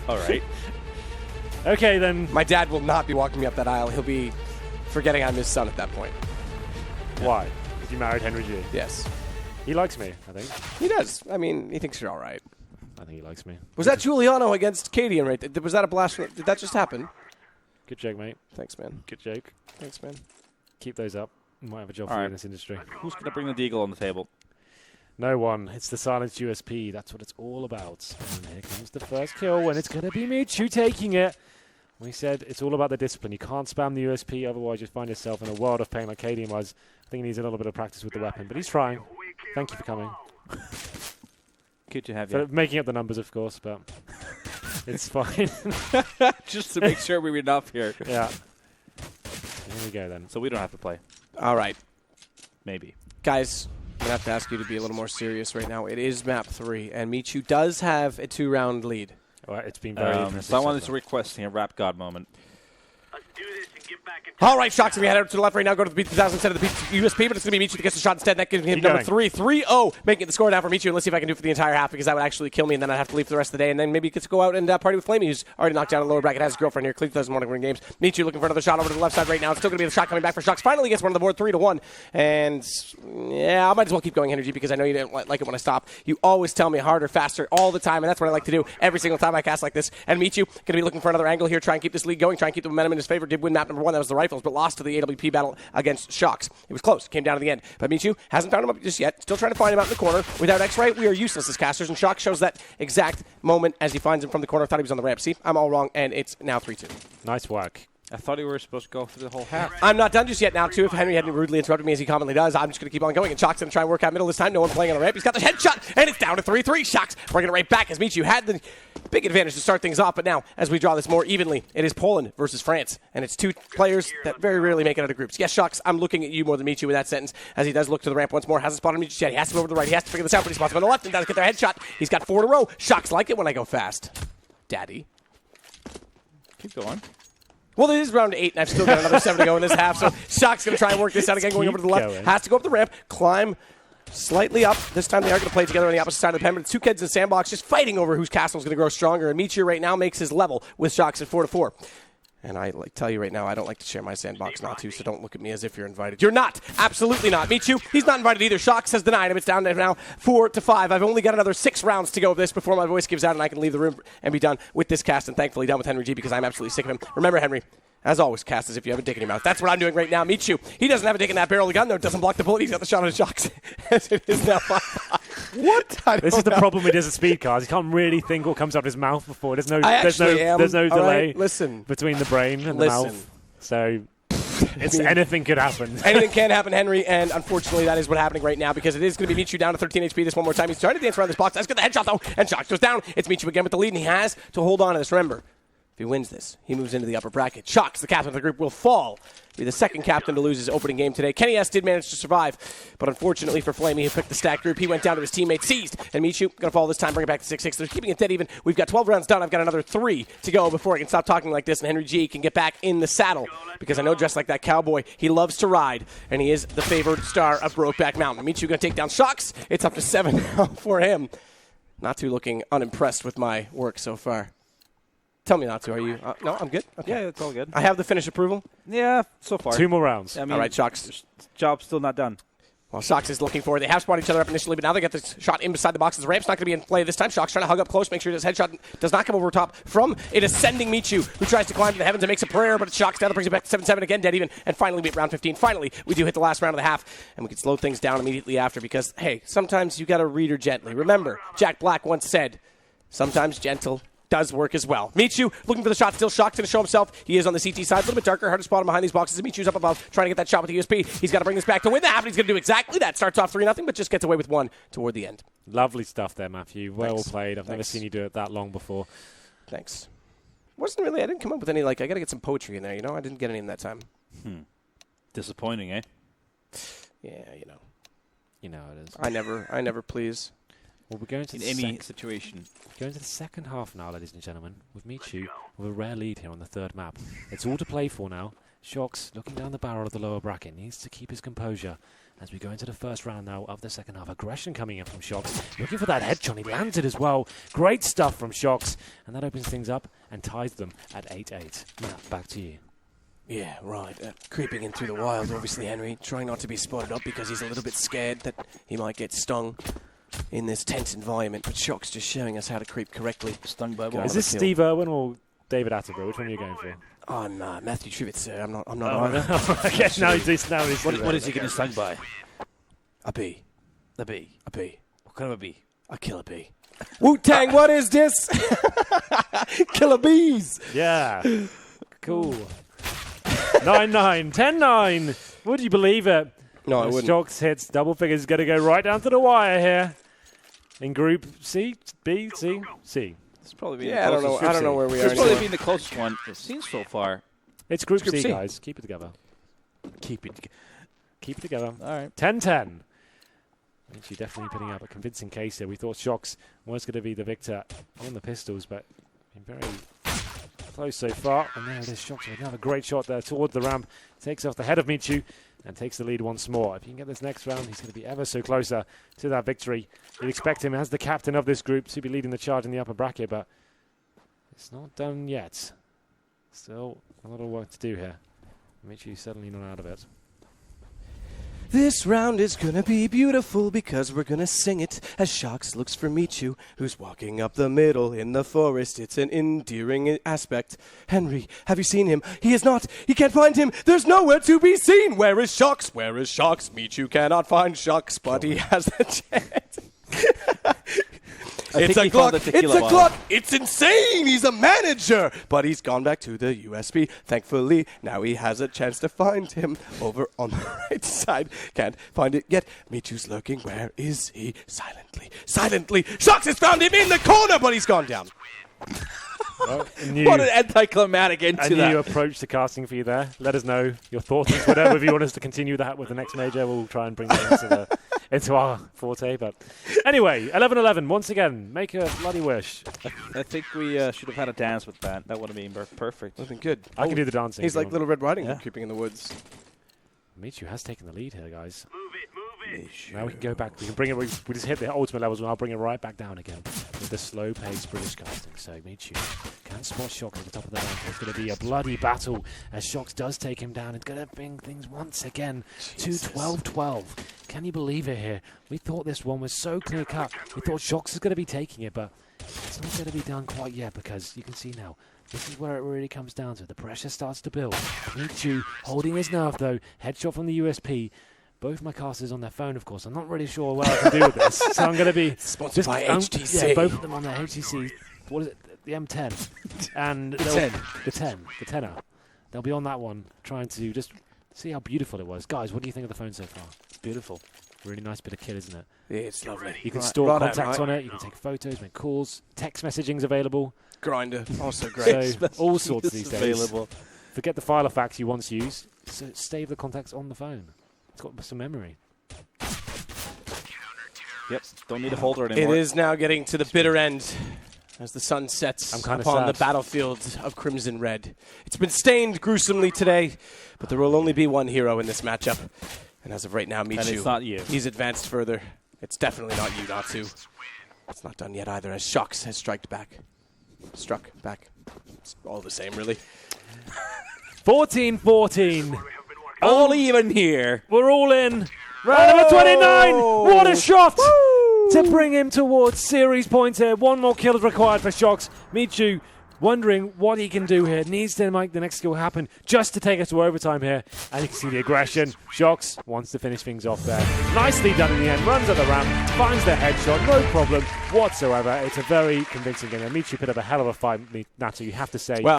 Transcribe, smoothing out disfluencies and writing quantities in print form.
All right. Okay, then. My dad will not be walking me up that aisle. He'll be forgetting I'm his son at that point. Why? Because you married Henry G. Yes. He likes me, I think. He does. I mean, he thinks you're all right. I think he likes me. Was that Giuliano against Cadian right there? Was that a blast? Did that just happen? Good joke, mate. Thanks, man. Good joke. Thanks, man. Keep those up. You might have a job for you in this industry. Who's going to bring the deagle on the table? No one. It's the silenced USP. That's what it's all about. And here comes the first kill, and it's going to be MICHU taking it. We said it's all about the discipline. You can't spam the USP, otherwise you find yourself in a world of pain like Cadian was. I think he needs a little bit of practice with the weapon, but he's trying. Thank you for coming. Good to have you. For making up the numbers, of course, but it's fine. Just to make sure we read enough here. Yeah. Here we go, then. So we don't have to play. All right. Maybe. Guys, I'm going to have to ask you to be a little more serious right now. It is map 3, and MICHU does have a 2-round lead. Well, it's been very interesting. Someone is requesting a rap god moment. All right, shox. We head out to the left right now. Go to the B2000 instead of the USP, but it's going to be MICHU that gets the shot instead. That gives him number 3. 3-0, making it the score down for MICHU. Let's see if I can do it for the entire half, because that would actually kill me, and then I'd have to leave for the rest of the day. And then maybe he gets to go out and party with Flamey, who's already knocked down a lower bracket, has his girlfriend here. Cleveland doesn't want to win games. MICHU looking for another shot over to the left side right now. It's still going to be the shot coming back for shox. Finally gets one on the board, 3-1. And yeah, I might as well keep going, Henry G, because I know you didn't like it when I stopped. You always tell me harder, faster, all the time, and that's what I like to do every single time I cast like this. And MICHU going to be looking for another angle here, try and keep this lead going, try and keep the momentum in his favor. Did win map number 1, that was the rifles, but lost to the AWP battle against shox. It was close. It came down to the end. But MICHU hasn't found him up just yet. Still trying to find him out in the corner. Without X-Ray, we are useless as casters, and shox shows that exact moment as he finds him from the corner. Thought he was on the ramp. See, I'm all wrong, and it's now 3-2. Nice work. I thought you were supposed to go for the whole half. I'm not done just yet now, too. If Henry hadn't rudely interrupted me as he commonly does, I'm just going to keep on going. And shox going to try and work out middle this time. No one playing on the ramp. He's got the headshot, and it's down to 3-3. shox bringing it right back as MICHU had the big advantage to start things off. But now, as we draw this more evenly, it is Poland versus France. And it's two players that very rarely make it out of groups. Yes, shox, I'm looking at you more than MICHU with that sentence, as he does look to the ramp once more. Hasn't spotted MICHU yet. He has to go over to the right. He has to figure this out, but he spots him on the left and does get their headshot. He's got 4 in a row. shox like it when I go fast. Daddy. Keep going. Well, it is round 8, and I've still got another 7 to go in this half, so shox going to try and work this out again, going over to the left. Has to go up the ramp, climb slightly up. This time they are going to play together on the opposite side of the pen, but it's 2 kids in the sandbox just fighting over whose castle is going to grow stronger, and MICHU right now makes his level with shox at 4-4. And I tell you right now, I don't like to share my sandbox, not to, so don't look at me as if you're invited. You're not. Absolutely not. MICHU, he's not invited either. shox has denied him. It's down to now 4-5. I've only got another 6 rounds to go of this before my voice gives out and I can leave the room and be done with this cast, and thankfully done with Henry G, because I'm absolutely sick of him. Remember, Henry, as always, cast as if you have a dick in your mouth. That's what I'm doing right now. MICHU, he doesn't have a dick in that barrel of the gun, though. It doesn't block the bullet. He's got the shot on his shox. As it is now 5-5. What? This is the problem with his speed cards. He can't really think what comes out of his mouth before. There's no delay between the brain and the mouth. So anything could happen. Anything can happen, Henry, and unfortunately that is what's happening right now, because it is going to be MICHU down to 13 HP this one more time. He's trying to dance around this box. That's good. The headshot, though, and shox goes down. It's MICHU again with the lead, and he has to hold on to this. Remember, if he wins this, he moves into the upper bracket. shox, the captain of the group, will fall. Be the second captain to lose his opening game today. Kenny S. did manage to survive, but unfortunately for Flamey, who picked the stack group, he went down to his teammate, seized. And MICHU going to fall this time, bring it back to 6-6. They're keeping it dead even. We've got 12 rounds done. I've got another 3 to go before I can stop talking like this, and Henry G can get back in the saddle, because I know, dressed like that cowboy, he loves to ride, and he is the favored star of Brokeback Mountain. MICHU going to take down shox. It's up to 7 now for him. Not too looking unimpressed with my work so far. Tell me not to. Are you? No, I'm good. Okay. Yeah, it's all good. I have the finish approval. Yeah, so far. 2 more rounds. I mean, all right, shox. Job's still not done. Well, shox is looking for it. They have spotted each other up initially, but now they get the shot in beside the boxes. The ramp's not going to be in play this time. shox trying to hug up close, make sure his headshot does not come over top from an ascending MICHU, who tries to climb to the heavens and makes a prayer, but it's shox down, brings it back to 7-7 again, dead even, and finally we hit round 15. Finally, we do hit the last round of the half, and we can slow things down immediately after, because, hey, sometimes you got to read her gently. Remember, Jack Black once said, sometimes gentle does work as well. MICHU looking for the shot, still shocked to show himself. He is on the CT side, a little bit darker, hard to spot him behind these boxes. MICHU's up above, trying to get that shot with the USP. He's got to bring this back to win the half, and he's going to do exactly that. Starts off 3-0, but just gets away with 1 toward the end. Lovely stuff there, Matthew. Well played. I've never Thanks. seen you do it that long before. Thanks. I didn't come up with any, I got to get some poetry in there, I didn't get any in that time. Disappointing, eh? Yeah, You know it is. I never please. Well, we're going to any situation. Going to the second half now, ladies and gentlemen, with MICHU with a rare lead here on the 3rd map. It's all to play for now. shox, looking down the barrel of the lower bracket, needs to keep his composure as we go into the first round now of the second half. Aggression coming in from shox. Looking for that headshot. He lands it as well. Great stuff from shox. And that opens things up and ties them at 8-8. Matt, back to you. Yeah, right. Creeping in through the wild, obviously, Henry. Trying not to be spotted up because he's a little bit scared that he might get stung in this tense environment. But shox just showing us how to creep correctly. Stung by one. Is this Steve Irwin or David Attenborough? Which one are you going for? I'm Matthew Trivett, sir. I'm not Oh, either. okay, now he's What is he getting stung by? A bee. The bee. A bee. What kind of a bee? A killer bee. Wu-Tang, what is this? Killer bees. Yeah. Cool. 9-9. 10-9. Would you believe it? No, I As wouldn't. shox hits double figures. Going to go right down to the wire here. In Group C, B, C, C. It's probably been Yeah, the I don't know. closest. I don't know where we are It's probably anymore. been the closest one it seems so far. It's Group Group C, C. guys. Keep it together. Keep it. Keep it together. All right. 10-10. Actually, definitely putting up a convincing case here. We thought shox was going to be the victor on the pistols, but been very close so far. And there it is, shox with another great shot there towards the ramp. Takes off the head of MICHU and takes the lead once more. If he can get this next round, he's going to be ever so closer to that victory. You'd expect him as the captain of this group to be leading the charge in the upper bracket, but it's not done yet. Still a lot of work to do here. MICHU's certainly not out of it. This round is gonna be beautiful because we're gonna sing it as shox looks for MICHU, who's walking up the middle in the forest. It's an endearing aspect. Henry, have you seen him? He is not. He can't find him. There's nowhere to be seen. Where is shox? Where is shox? MICHU cannot find shox, but he has the chance. It's a Glock. It's a Glock. It's insane. He's a manager. But he's gone back to the USB. Thankfully, now he has a chance to find him over on the right side. Can't find it yet. MICHU's lurking. Where is he? Silently. Silently. shox has found him in the corner, but he's gone down. Well, What an anticlimactic end a to new that. approach to casting for you there. Let us know your thoughts on Twitter. If you want us to continue that with the next major, we'll try and bring that into our forte. But anyway, 11-11. Once again, make a bloody wish. I think we should have had a dance with that. That would have been perfect. Looking good. I can do the dancing. He's if you like want. Little Red Riding Hood Yeah. creeping in the woods. MICHU has taken the lead here, guys. MICHU. Now we can go back. We can bring it. We just hit the ultimate levels, and I'll bring it right back down again with the slow-paced British casting. So MICHU can spot shox at the top of the rank. It's going to be a bloody battle as shox does take him down. It's going to bring things once again to 12-12. Can you believe it here? We thought this one was so clear-cut. We thought shox was going to be taking it, but it's not going to be done quite yet because you can see now. This is where it really comes down to. The pressure starts to build. MICHU holding his nerve, though. Headshot from the USP. Both my casters on their phone, of course. I'm not really sure what I can do with this. So I'm going to be... Sponsored by HTC. Yeah, both of them on their HTC. What is it? The M10. And The 10. The 10. The 10er. They'll be on that one, trying to just see how beautiful it was. Guys, what do you think of the phone so far? Beautiful. Really nice bit of kit, isn't it? Yeah, it's lovely. You can Right. store Right contacts on, on it. You can take photos, make calls. Text messaging's available. Grinder. Also great. So all sorts these days. Available. Forget the Filofax you once used. So save the contacts on the phone. It's got some memory. Yep. Don't need a folder It anymore. is now getting to the bitter end as the sun sets I'm kinda upon the sad. battlefield of Crimson Red. It's been stained gruesomely today, but there will only be one hero in this matchup. And as of right now, And MICHU, it's not you. he's advanced further. It's definitely not you, not to. It's not done yet either, as shox has struck back. It's all the same, really. 14-14. All even here. We're all in. Round number 29. What a shot to bring him towards series points here. One more kill is required for shox. MICHU wondering what he can do here. Needs to make the next skill happen just to take us to overtime here. And you can see the aggression. shox wants to finish things off there. Nicely done in the end. Runs at the ramp. Finds the headshot. No problem whatsoever. It's a very convincing game. MICHU put up a hell of a fight, Nato, you have to say. Well,